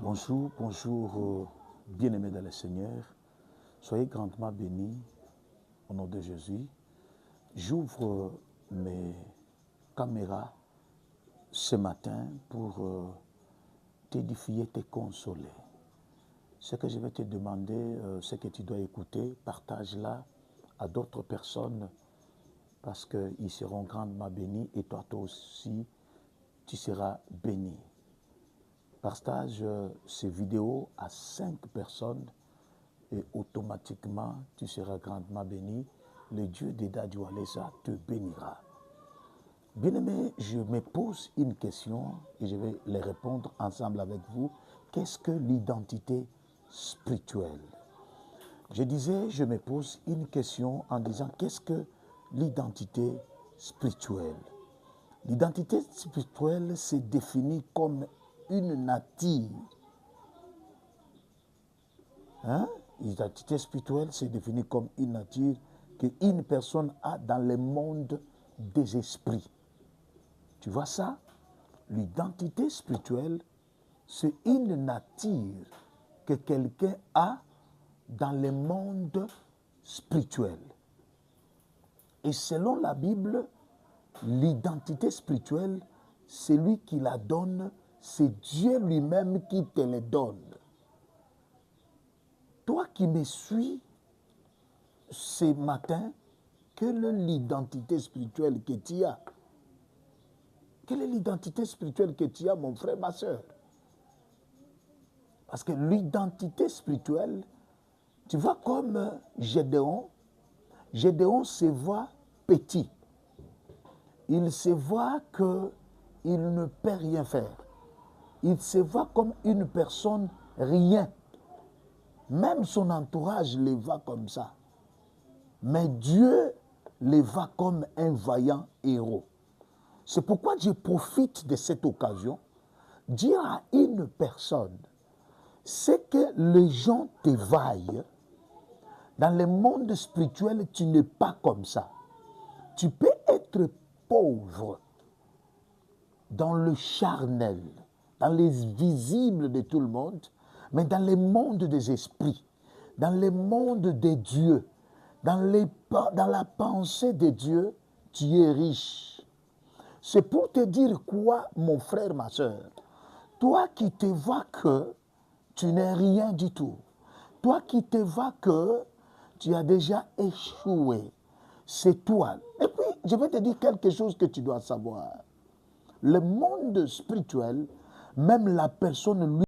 Bonjour, bonjour, bien-aimés dans le Seigneur. Soyez grandement bénis au nom de Jésus. J'ouvre mes caméras ce matin pour t'édifier, te consoler. Ce que je vais te demander, ce que tu dois écouter, partage-la à d'autres personnes parce qu'ils seront grandement bénis et toi aussi, tu seras béni. Partage ces vidéos à 5 personnes et automatiquement tu seras grandement béni. Le Dieu des Dadjualesa te bénira. Bien-aimé, je me pose une question et je vais les répondre ensemble avec vous. Qu'est-ce que l'identité spirituelle? Je disais, je me pose une question en disant qu'est-ce que l'identité spirituelle? L'identité spirituelle se définit comme une nature. L'identité spirituelle se définit comme une nature qu'une personne a dans le monde des esprits. Tu vois ça? L'identité spirituelle, c'est une nature que quelqu'un a dans le monde spirituel. Et selon la Bible, l'identité spirituelle, c'est lui qui la donne, c'est Dieu lui-même qui te la donne. Toi qui me suis ce matin, quelle est l'identité spirituelle que tu as? Quelle est l'identité spirituelle que tu as, mon frère, ma soeur? Parce que l'identité spirituelle, tu vois comme Gédéon, Gédéon se voit petit. Il se voit qu'il ne peut rien faire. Il se voit comme une personne rien. Même son entourage le voit comme ça. Mais Dieu le voit comme un vaillant héros. C'est pourquoi je profite de cette occasion dire à une personne, c'est que les gens te vaillent. Dans le monde spirituel, tu n'es pas comme ça. Tu peux être pauvre dans le charnel, dans les visibles de tout le monde, mais dans le monde des esprits, dans le monde des dieux, dans la pensée de Dieu, tu es riche. C'est pour te dire quoi, mon frère, ma soeur? Toi qui te vois que tu n'es rien du tout, toi qui te vois que tu as déjà échoué, c'est toi. Et puis, je vais te dire quelque chose que tu dois savoir. Le monde spirituel, même la personne lui